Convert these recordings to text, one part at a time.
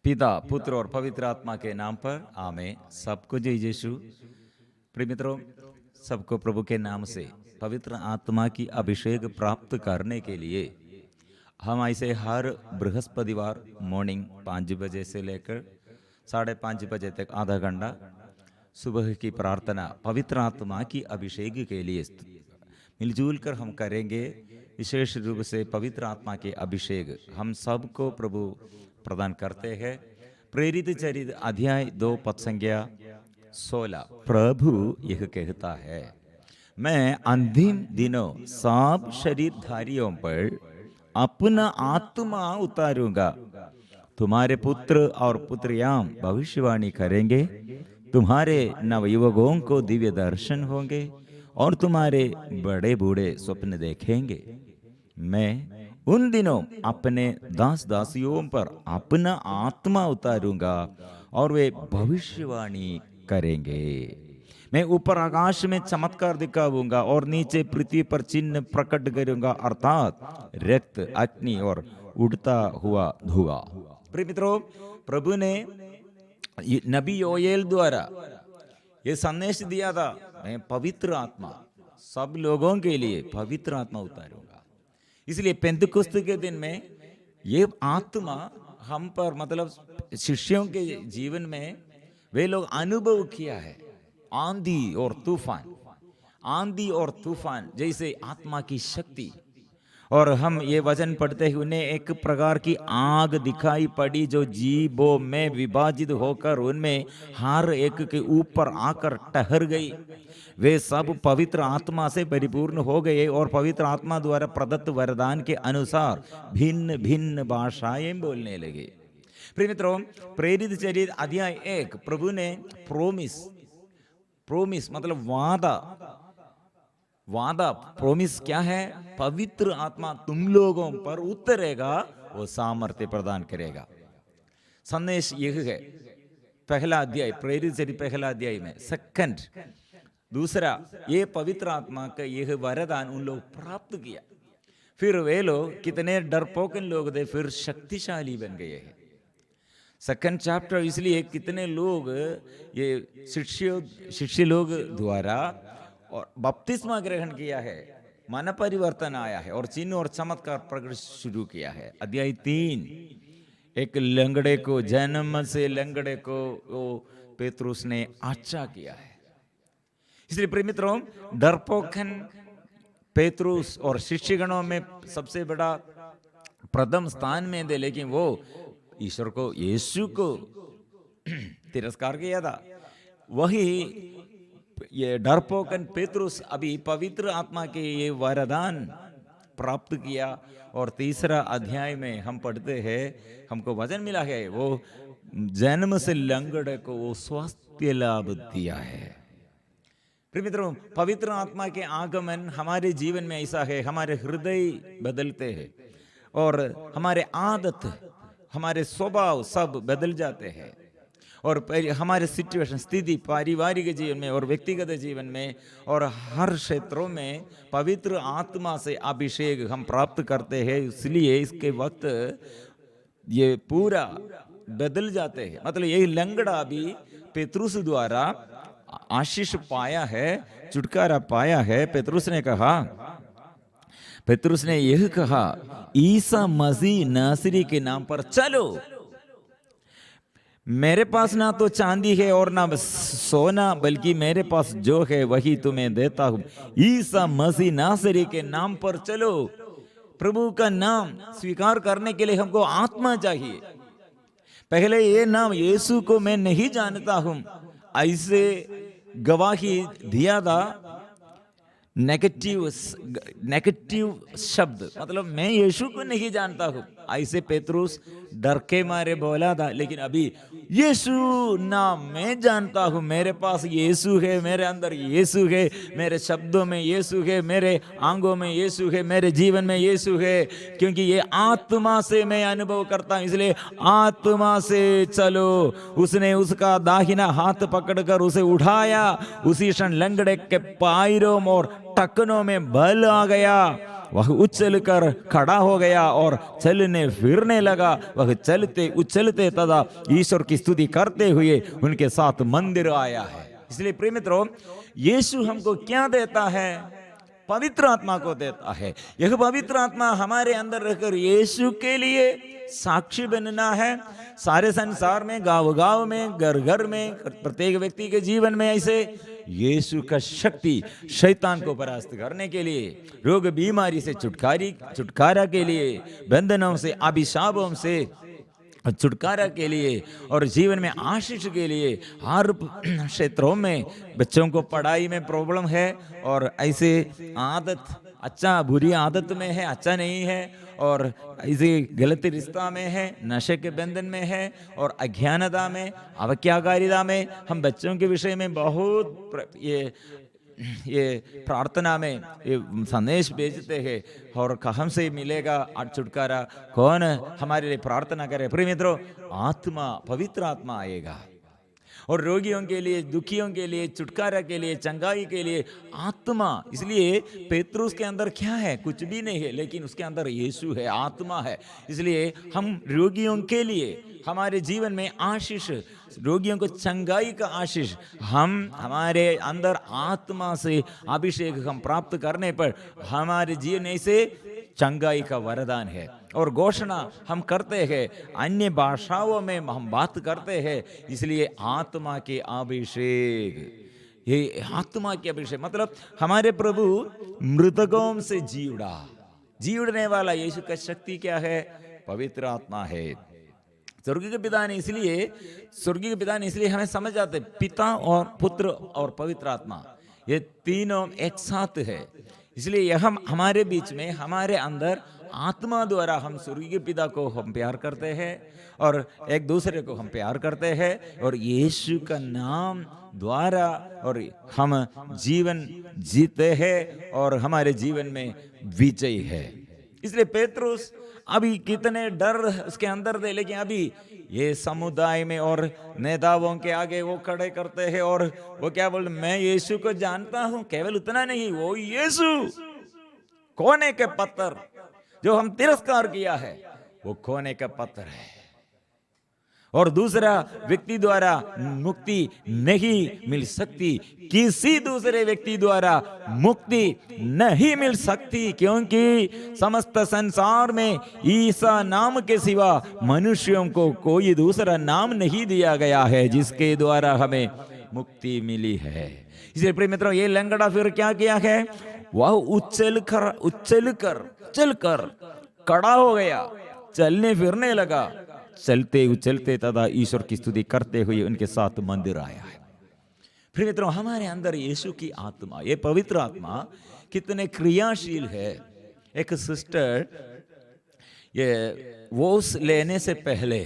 पिता, पुत्र और पवित्र आत्मा के नाम पर आमीन। सबको जय यीशु। प्रिय मित्रों, सबको प्रभु के नाम से पवित्र आत्मा की अभिषेक प्राप्त करने के लिए हम ऐसे हर बृहस्पतिवार मॉर्निंग 5 बजे से लेकर 5:30 बजे तक आधा घंटा सुबह की प्रार्थना पवित्र आत्मा की अभिषेक के लिए मिलजुल कर हम करेंगे। विशेष रूप से पवित्र आत्मा के अभिषेक हम सबको प्रभु प्रदान करते हैं। प्रेरित चरित अध्याय 2 पद संख्या 16 प्रभु यह कहता है, मैं अंतिम दिनों सब शरीरधारियों पर अपना आत्मा उतारूंगा। तुम्हारे पुत्र और पुत्रियां भविष्यवाणी करेंगे, तुम्हारे नवयुवकों को दिव्य दर्शन होंगे और तुम्हारे बड़े बूढ़े स्वप्न देखेंगे। मैं उन दिनों अपने दास दासियों पर अपना आत्मा उतारूंगा और वे भविष्यवाणी करेंगे। मैं ऊपर आकाश में चमत्कार दिखाऊंगा और नीचे पृथ्वी पर चिन्ह प्रकट करूंगा, अर्थात रक्त, अग्नि और उड़ता हुआ धुआं। प्रिय मित्रों, प्रभु ने नबी योएल द्वारा ये संदेश दिया था, मैं पवित्र आत्मा सब लोगों के लिए पवित्र आत्मा उतारूंगा। इसलिए पेंतकुस्त के दिन में ये आत्मा हम पर, मतलब शिष्यों के जीवन में वे लोग अनुभव किया है। आंधी और तूफान जैसे आत्मा की शक्ति। और हम ये वचन पढ़ते ही उन्हें एक प्रकार की आग दिखाई पड़ी जो जीवों में विभाजित होकर उनमें हर एक के ऊपर आकर ठहर गई। वे सब पवित्र आत्मा से परिपूर्ण हो गए और पवित्र आत्मा द्वारा प्रदत्त वरदान के अनुसार भिन्न भिन्न भाषाएं बोलने लगे। प्रिय मित्रों, प्रेरित चरित अध्याय 1 प्रभु ने प्रोमिस मतलब वादा प्रोमिस क्या है? पवित्र आत्मा तुम लोगों पर उतरेगा, वो सामर्थ्य प्रदान करेगा। संदेश यह है पहला अध्याय, प्रेरित चरित पहला अध्याय में। सेकंड, दूसरा, ये पवित्र आत्मा का यह वरदान उन लोग प्राप्त किया, फिर वे लोग कितने डरपोकन लोग थे, फिर शक्तिशाली बन गए हैं। सेकंड चैप्टर, इसलिए कितने लोग ये शिष्य लोग द्वारा और बपतिस्मा ग्रहण किया है, मन परिवर्तन आया है और चिन्ह और चमत्कार प्रकट शुरू किया है। अध्याय 3, एक लंगड़े को, जन्म से लंगड़े को पेतरुस ने अच्छा किया है। इसलिए प्रिय मित्रों, डरपोकन पेतरुस और शिष्यगणों में सबसे बड़ा प्रथम स्थान में थे, लेकिन वो ईश्वर को, यीशु को तिरस्कार किया था। वही ये डरपोकन पेतरुस अभी पवित्र आत्मा के ये वरदान प्राप्त किया। और तीसरा अध्याय में हम पढ़ते हैं, हमको वचन मिला है, वो जन्म से लंगड़े को वो स्वास्थ्य लाभ दिया है। प्रिय मित्रों, पवित्र आत्मा के आगमन हमारे जीवन में ऐसा है, हमारे हृदय बदलते हैं और हमारे आदत, हमारे स्वभाव सब बदल जाते हैं। और हमारे सिचुएशन, स्थिति, पारिवारिक जीवन में और व्यक्तिगत जीवन में और हर क्षेत्रों में पवित्र आत्मा से अभिषेक हम प्राप्त करते हैं। इसलिए इसके वक्त ये पूरा बदल जाते हैं। मतलब यही लंगड़ा भी पेतरुस द्वारा आशीष पाया है, छुटकारा पाया है। पेतरुस ने यह कहा, ईसा मसीह नासरी के नाम पर चलो। मेरे पास ना तो चांदी है और ना सोना, बल्कि मेरे पास जो है वही तुम्हें देता हूं। ईसा मसीह नासरी के नाम पर चलो। प्रभु का नाम स्वीकार करने के लिए हमको आत्मा चाहिए। पहले ये नाम यीशु को मैं नहीं जानता हूं, ऐसे गवाही दिया था। नेगेटिव शब्द, मतलब मैं यीशु को नहीं जानता हूं, ऐसे पेतरुस डर के मारे बोला था। लेकिन अभी यीशु नाम मैं जानता हूं, मेरे पास यीशु है, मेरे अंदर यीशु है, मेरे शब्दों में यीशु है, मेरे आंगों में यीशु है, मेरे जीवन में यीशु है, क्योंकि ये आत्मा से मैं अनुभव करता हूं। इसलिए आत्मा से चलो। उसने उसका दाहिना हाथ पकड़कर उसे उठाया। उसी क्षण लंगड़े के पैरों और टखनों में बल आ गया वह उछल कर खड़ा हो गया और चलने फिरने लगा। वह चलते उछलते तथा ईश्वर की स्तुति करते हुए उनके साथ मंदिर आया है। इसलिए प्रिय मित्रों, यीशु हमको क्या देता है? पवित्र आत्मा को देता है। यह पवित्र आत्मा हमारे अंदर रहकर यीशु के लिए साक्षी बनना है। सारे संसार में, गांव गांव में, घर घर में, प्रत्येक व्यक्ति के जीवन में ऐसे यीशु का शक्ति शैतान को परास्त करने के लिए, रोग बीमारी से छुटकारा के लिए, बंधनों से, अभिशापों से छुटकारा के लिए और जीवन में आशीष के लिए। हर क्षेत्रों में बच्चों को पढ़ाई में प्रॉब्लम है और ऐसे आदत, अच्छा बुरी आदत में है, अच्छा नहीं है, और ऐसे गलत रिश्ता में है, नशे के बंधन में है और अज्ञानता में, अवज्ञाकारिता में। हम बच्चों के विषय में बहुत ये प्रार्थना में ये संदेश भेजते हैं और कहाँ से मिलेगा छुटकारा, कौन हमारे लिए प्रार्थना करे? प्रिय मित्रों, आत्मा, पवित्र आत्मा आएगा और रोगियों के लिए, दुखियों के लिए, छुटकारा के लिए, चंगाई के लिए आत्मा। इसलिए पेतरुस के अंदर क्या है? कुछ भी नहीं है, लेकिन उसके अंदर यीशु है, आत्मा है। इसलिए हम रोगियों के लिए, हमारे जीवन में आशीष, रोगियों को चंगाई का आशीष, हम हमारे अंदर आत्मा से अभिषेक हम प्राप्त करने पर हमारे जीवन से चंगाई का वरदान है। और घोषणा हम करते हैं, अन्य भाषाओं में हम बात करते हैं। इसलिए आत्मा के अभिषेक, ये आत्मा के अभिषेक मतलब हमारे प्रभु मृतकों से जी उड़ा, जी उड़ने वाला यीशु का शक्ति क्या है? पवित्र आत्मा है। स्वर्गीय के पिता ने इसलिए हमें समझ आते, पिता और पुत्र और पवित्र आत्मा, ये तीनों एक साथ है। इसलिए यह हमारे बीच में, हमारे अंदर आत्मा द्वारा हम स्वर्गीय पिता को हम प्यार करते हैं और एक दूसरे को हम प्यार करते हैं और यीशु का नाम द्वारा और हम जीवन जीते हैं और हमारे जीवन में विजय है। इसलिए पेतरुस अभी कितने डर उसके अंदर थे, लेकिन अभी ये समुदाय में और नेताओं के आगे वो खड़े करते हैं और वो क्या बोलते, मैं यीशु को जानता हूं। केवल उतना नहीं, वो यीशु कोने के पत्थर जो हम तिरस्कार किया है, वो कोने का पत्थर है और दूसरा व्यक्ति द्वारा मुक्ति नहीं मिल सकती, किसी दूसरे व्यक्ति द्वारा मुक्ति नहीं मिल सकती, क्योंकि समस्त संसार में ईसा नाम के सिवा मनुष्यों को कोई दूसरा नाम नहीं दिया गया है जिसके द्वारा हमें मुक्ति मिली है। इसलिए प्रिय मित्रों, ये लंगड़ा फिर क्या किया है? वह चलकर खड़ा हो गया, चलने फिरने लगा, चलते उछलते तथा ईश्वर की स्तुति करते हुए उनके साथ मंदिर आया है। फिर मित्रों, हमारे अंदर यीशु की आत्मा, ये पवित्र आत्मा कितने क्रियाशील है। एक सिस्टर ये वोस लेने से पहले,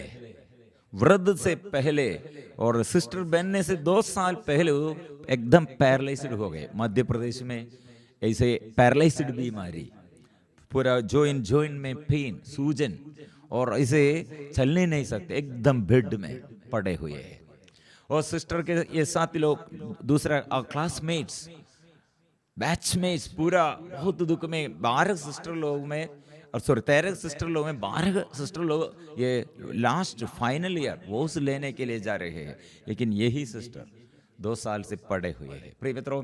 वृद्ध से पहले और सिस्टर बनने से 2 साल पहले वो एकदम पैरालाइज्ड हो गए। मध्य प्रदेश में ऐसे पैरालाइज्ड बीमारी, पूरा जॉइंट में पेन, सूजन और ऐसे चलने नहीं सकते, एकदम बेड में पड़े हुए हैं। और सिस्टर के ये साथी लोग, दूसरा क्लासमेट्स, बैचमेट्स, पूरा बहुत दुख में 12 सिस्टर लोग में, और 13 सिस्टर लोग में 12 सिस्टर लोग ये लास्ट फाइनल ईयर वो लेने के लिए जा रहे हैं, लेकिन यही सिस्टर 2 साल से पड़े हुए हैं। प्रिय मित्रों,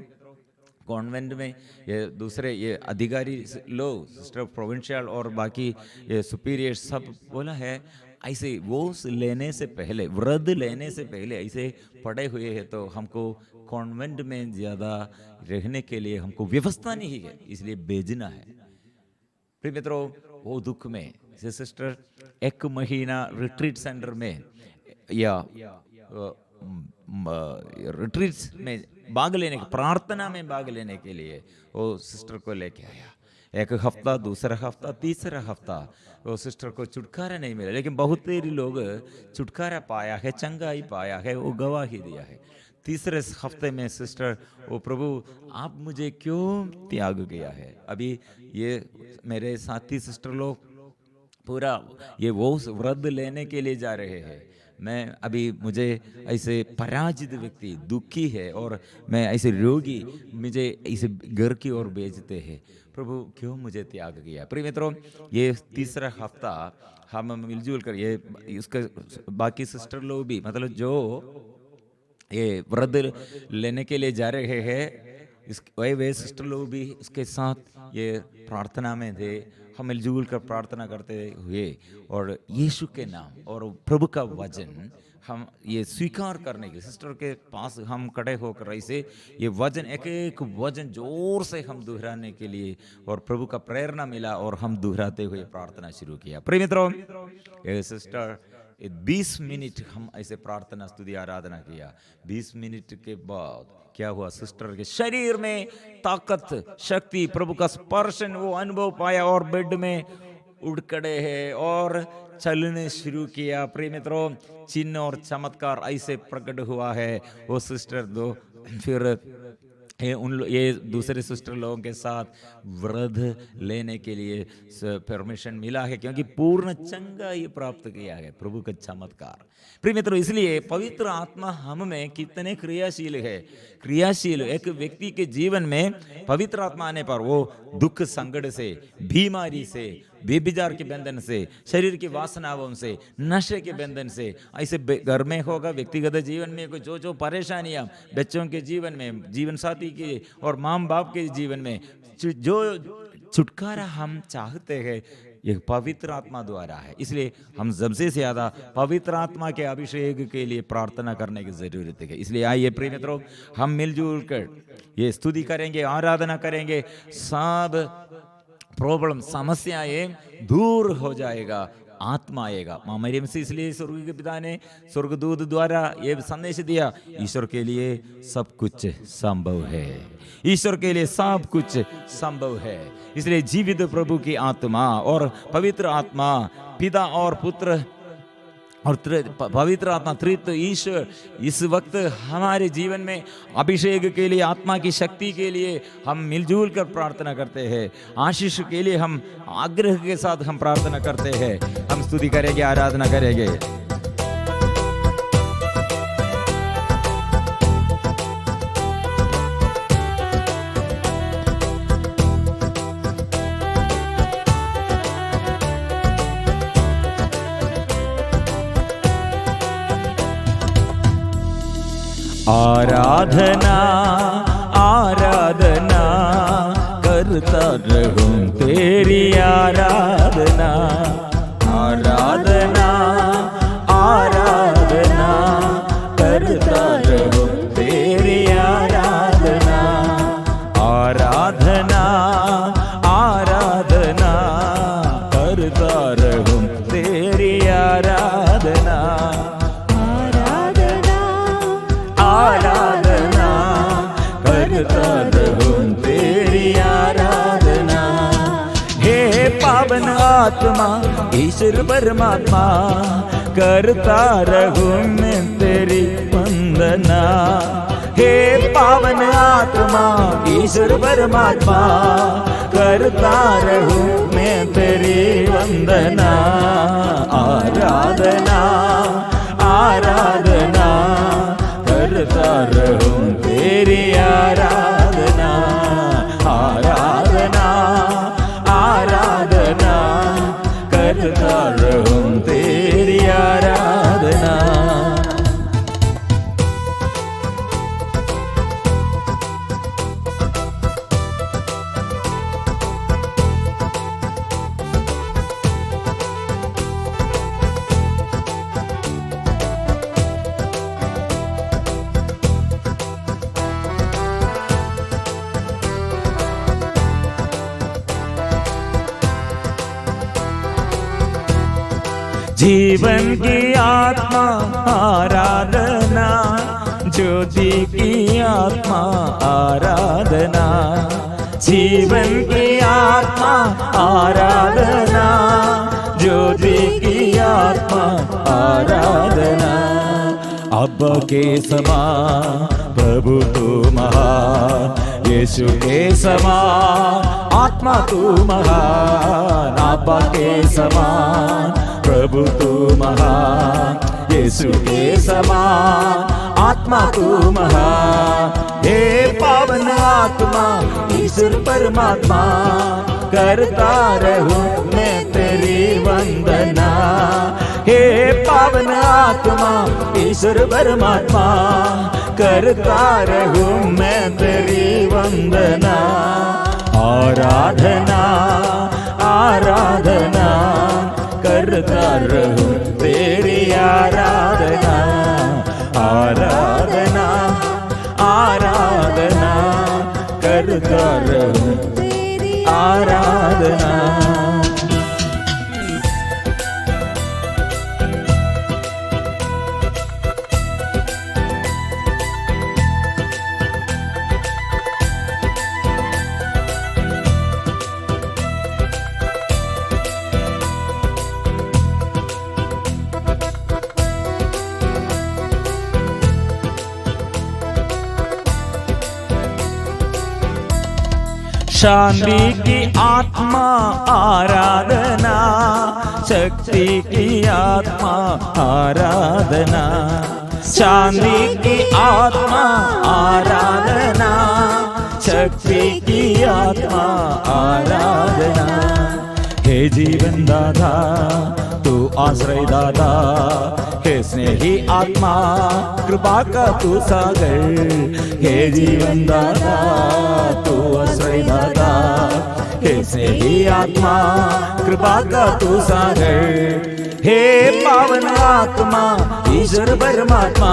कॉन्वेंट में ये दूसरे ये अधिकारी लोग, सिस्टर प्रोविंशियल और बाकी ये सुपीरियर सब बोला है, ऐसे वो लेने से पहले, वृद्ध लेने से पहले ऐसे पड़े हुए हैं, तो हमको कॉन्वेंट में ज़्यादा रहने के लिए हमको व्यवस्था नहीं है, इसलिए भेजना है। प्रिय मित्रों, वो दुख में से सिस्टर 1 महीना रिट्रीट सेंटर में या रिट्रीट में भाग लेने, प्रार्थना में भाग लेने के लिए वो सिस्टर को लेके आया। 1 हफ्ता, दूसरा हफ्ता, तीसरा हफ्ता वो सिस्टर को छुटकारा नहीं मिला, लेकिन बहुत सारे लोग छुटकारा पाया है, चंगाई पाया है, वो गवाही दिया है। तीसरे हफ्ते में सिस्टर, वो प्रभु आप मुझे क्यों त्याग गया है? अभी ये मेरे साथी सिस्टर लोग पूरा ये वो वृद्ध लेने के लिए जा रहे हैं, मैं अभी मुझे ऐसे पराजित व्यक्ति दुखी है और मैं ऐसे रोगी मुझे ऐसे घर की ओर भेजते हैं, प्रभु क्यों मुझे त्याग किया। प्रिय मित्रों, ये तीसरा हफ्ता हम मिलजुल कर ये इसका बाकी सिस्टर लोग भी मतलब जो ये व्रत लेने के लिए जा रहे हैं, इस वे सिस्टर लोग भी इसके साथ ये प्रार्थना में थे। हम मिलजुल कर प्रार्थना करते हुए और यीशु के नाम और प्रभु का वचन हम ये स्वीकार करने के सिस्टर के पास हम खड़े होकर ऐसे ये वचन एक एक वचन जोर से हम दोहराने के लिए और प्रभु का प्रेरणा मिला और हम दोहराते हुए प्रार्थना शुरू किया। प्रिय मित्रों, ये सिस्टर 20 मिनट हम ऐसे प्रार्थना स्तुति आराधना किया। 20 मिनट के बाद क्या हुआ, सिस्टर के शरीर में ताकत शक्ति प्रभु का स्पर्शन वो अनुभव पाया और बेड में उठ खड़े हैं और चलने शुरू किया। प्रिय मित्रों, चिन्ह और चमत्कार ऐसे प्रकट हुआ है। वो सिस्टर दो फिर ये दूसरे सिस्टर लोगों के साथ व्रत लेने के लिए परमिशन मिला है, क्योंकि पूर्ण चंगा ये प्राप्त किया है प्रभु का चमत्कार। प्रिय मित्रों, इसलिए पवित्र आत्मा हम में कितने क्रियाशील है। क्रियाशील एक व्यक्ति के जीवन में पवित्र आत्मा आने पर वो दुख संकट से, बीमारी से, बेबिजार के बंधन से, शरीर की वासनाओं से, नशे के बंधन से, ऐसे घर में होगा, व्यक्तिगत जीवन में कोई जो परेशानियां, बच्चों के जीवन में, जीवन साथी के और माँ बाप के जीवन में जो छुटकारा हम चाहते हैं, ये पवित्र आत्मा द्वारा है। इसलिए हम सबसे ज्यादा पवित्र आत्मा के अभिषेक के लिए प्रार्थना करने की जरूरत है। इसलिए आइए प्रिय मित्रों, हम मिलजुल कर ये स्तुति करेंगे, आराधना करेंगे, सब प्रॉब्लम समस्याएं दूर हो जाएगा, आत्मा आएगा। माँ मरियम से इसलिए स्वर्ग के पिता ने स्वर्गदूत द्वारा ये संदेश दिया, ईश्वर के लिए सब कुछ संभव है, ईश्वर के लिए सब कुछ संभव है। इसलिए जीवित प्रभु की आत्मा और पवित्र आत्मा, पिता और पुत्र और पवित्र आत्मा त्रित्व ईश्वर इस वक्त हमारे जीवन में अभिषेक के लिए, आत्मा की शक्ति के लिए हम मिलजुल कर प्रार्थना करते हैं। आशीष के लिए हम आग्रह के साथ हम प्रार्थना करते हैं। हम स्तुति करेंगे, आराधना करेंगे। आराधना आराधना करता रहूं तेरी आराधना, आराधना आराधना करता रहूं तेरी आराधना, आराधना आराधना करता रहूं तेरी आराधना, आराधना करता रहूं तेरी आराधना। हे पावन आत्मा ईश्वर परमात्मा, करता रहूं मैं तेरी वंदना। हे पावन आत्मा ईश्वर परमात्मा, करता रहूं मैं तेरी वंदना, आराधना आराधना करता रहूं तेरी आराधना, आराधना आराधना करता रहूं तेरी आराधना। जीवन की आत्मा आराधना, ज्योति की आत्मा आराधना, जीवन की आत्मा आराधना, ज्योति की आत्मा आराधना। अब्बा के समान प्रभु तू महान, यीशु के समान आत्मा तू महान, अब्बा के समान प्रभु तू महान, यीशु के समान आत्मा तू महान। हे पावन आत्मा ईश्वर परमात्मा, करता रहूं मैं तेरी वंदना। हे पावन आत्मा ईश्वर परमात्मा, करता रहूं मैं तेरी वंदना। आराधना आराधना करता रहूं तेरी आराधना। आराधना आराधना करता रहूं तेरी आराधना। शांति की आत्मा आराधना, शक्ति की आत्मा आराधना। शांति की आत्मा आराधना, शक्ति की आत्मा आराधना। हे जीवन दाता तू आश्रय दाता, हे स्नेही आत्मा कृपा का तू सागर। हे जीवन दाता तू आश्रय दाता, हे स्नेही आत्मा कृपा का तू सागर। हे पावन आत्मा ईश्वर परमात्मा,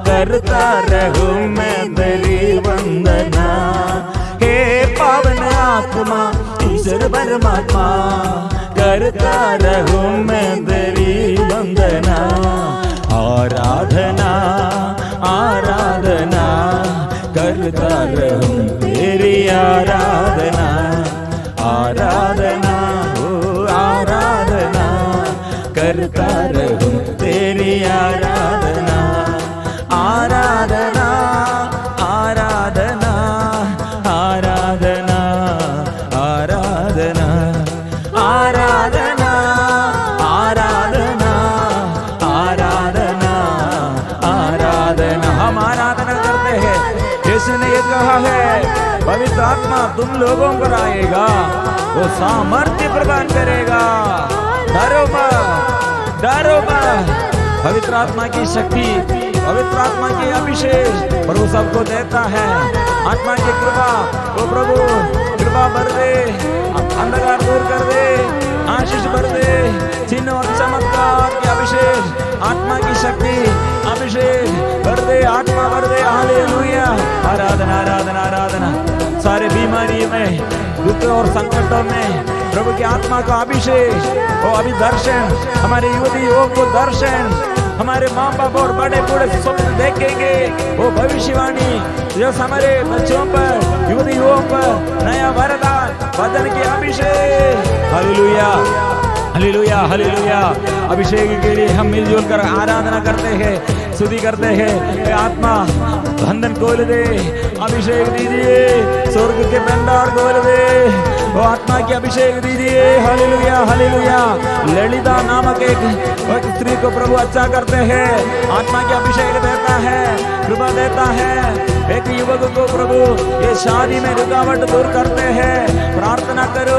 करता रहूं मैं तेरी वंदना। हे पावन आत्मा ईश्वर परमात्मा, करता रहूं मैं तेरी वंदना। आराधना आराधना करता रहूं तेरी आराधना। आराधना ओ आराधना करता रहूं तेरी आराधना। आराधना आराधना आराधना आराधना आराधना आराधना आराधना आराधना। हम आराधना करते हैं। यीशु ने ये कहा है, पवित्र आत्मा तुम लोगों पर आएगा, वो सामर्थ्य प्रदान करेगा। डरो मत, डरो मत। पवित्र आत्मा की शक्ति, पवित्र आत्मा की अभिषेक प्रभु सबको देता है। आत्मा की कृपा, वो प्रभु कृपा भर दे, अंधकार दूर कर दे, आशीष भर दे। चिन्ह और चमत्कार की अभिषेक, आत्मा की शक्ति अभिषेक भर दे, आत्मा भर दे। हालेलुया। आराधना आराधना आराधना। सारे बीमारी में, दुख और संकटों में प्रभु की आत्मा का अभिषेक, वो अभी दर्शन, हमारे युवती युवक को दर्शन, हमारे माँ बाप और बड़े बूढ़े स्वप्न देखेंगे। वो भविष्यवाणी जो हमारे बच्चों पर, युवती युवकों पर नया वरदान, वचन की अभिषेक। Hallelujah hallelujah hallelujah. अभिषेक के लिए हम मिलजुल कर आराधना करते हैं, स्तुति करते हैं। आत्मा बंधन खोल दे, अभिषेक दीजिए, स्वर्ग के भंडार खोल दे, वो आत्मा की अभिषेक दीजिए। Hallelujah hallelujah. ललिता नामक एक स्त्री को प्रभु अच्छा करते हैं, आत्मा की अभिषेक देता है, कृपा देता है। एक युवक को प्रभु ये शादी में रुकावट दूर करते हैं। प्रार्थना करो,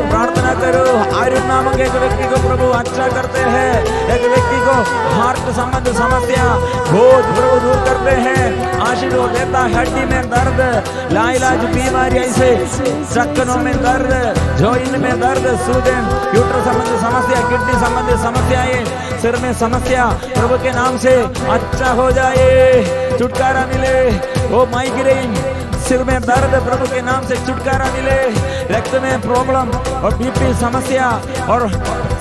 प्रार्थना करो। आयुष नामक एक व्यक्ति को प्रभु अच्छा करते हैं। एक व्यक्ति को हार्ट संबंध समस्या बोझ प्रभु दूर करते हैं, आशीष देता है। हड्डी में दर्द, लाइलाज बीमारी, ऐसे चक्कनों में दर्द, जॉइंट में दर्द, सूजन, यूट्रस संबंधी समस्या, किडनी संबंधी समस्याएं, सिर में समस्या प्रभु के नाम से अच्छा हो जाए, छुटकारा मिले। वो माइग्रेन, सिर में दर्द, प्रभु के नाम से छुटकारा मिले। रक्त में प्रॉब्लम और बीपी समस्या और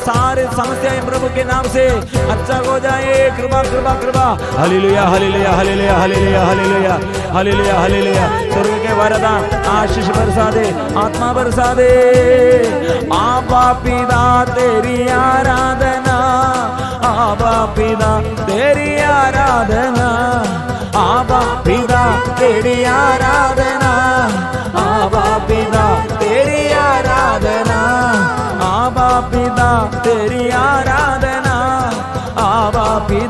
सारे समस्याएं प्रभु के नाम से अच्छा हो जाए। कृपा कृपा कृपा। Hallelujah hallelujah hallelujah hallelujah hallelujah hallelujah hallelujah. स्वर्ग के वरदान आशीष बरसा दे, आत्मा बरसा दे। आबा पिता तेरी आराधना, आबा पिता तेरी आराधना, आबा पिता तेरी आराधना, आबा पिता तेरी आराधना, आबा पिता तेरी आराधना, आबा पिता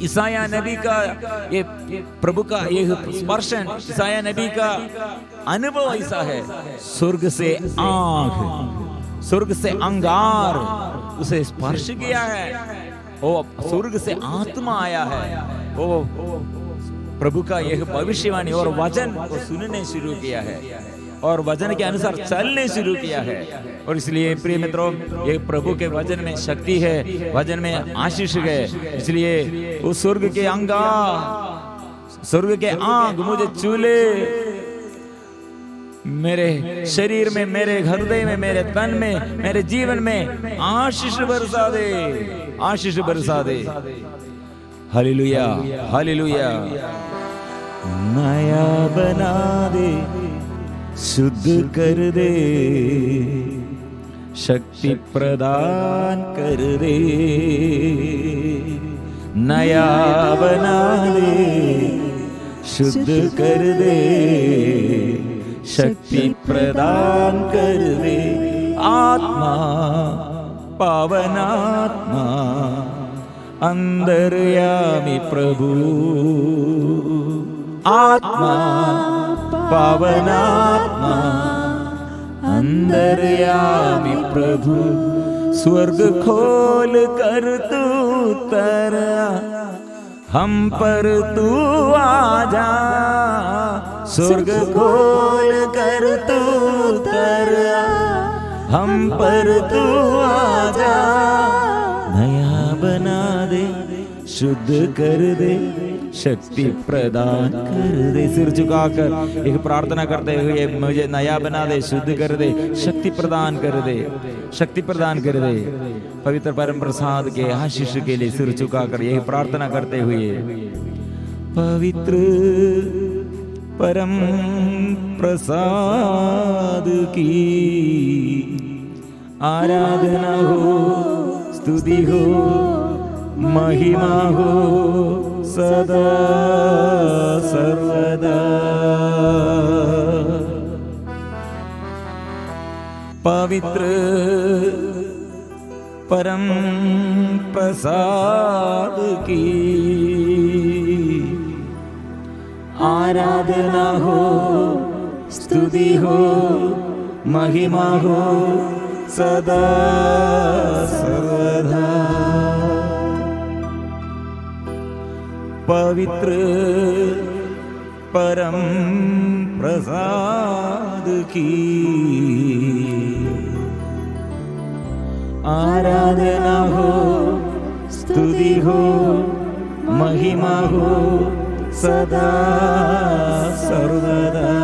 ईसाया नबी का ये प्रभु का ये स्पर्शन, ईसाया नबी का अनुभव ऐसा है, स्वर्ग से आग, स्वर्ग से अंगार उसे स्पर्श किया है, वो स्वर्ग से आत्मा आया है, वो प्रभु का यह भविष्यवाणी और वचन को सुनने शुरू किया है और वचन के अनुसार चलने शुरू किया है। और इसलिए प्रिय मित्रों, ये प्रभु के वचन में शक्ति है, वचन में आशीष है। इसलिए उस स्वर्ग के आग मुझे चूले, मेरे शरीर में, मेरे हृदय में, मेरे तन में, मेरे जीवन में आशीष बरसा दे, आशीष बरसा दे। Hallelujah, hallelujah. नया बना दे, शुद्ध कर दे, शक्ति प्रदान कर दे। नया बना दे, शुद्ध कर दे, शक्ति प्रदान कर दे। आत्मा, पावन आत्मा, अंतर्यामी प्रभु, आत्मा, पावन आत्मा, अंतर्यामी प्रभु, स्वर्ग खोल कर तू उतर, हम पर तू आजा, स्वर्ग खोल कर तू उतर, हम पर तू आजा। नया बना दे, शुद्ध कर दे, शक्ति प्रदान कर दे। सिर झुकाकर एक प्रार्थना करते हुए, मुझे नया बना दे, शुद्ध कर दे, शक्ति प्रदान कर दे, शक्ति प्रदान कर दे। पवित्र परम प्रसाद के आशीष के लिए सिर झुकाकर यही प्रार्थना करते हुए, पवित्र परम प्रसाद की आराधना हो, स्तुति हो, महिमा हो सदा सर्वदा। पवित्र परम प्रसाद की आराधना हो, स्तुति हो, महिमा हो सदा सर्वदा। पवित्र परम प्रसाद की आराधना हो, स्तुति हो, महिमा हो सदा सर्वदा।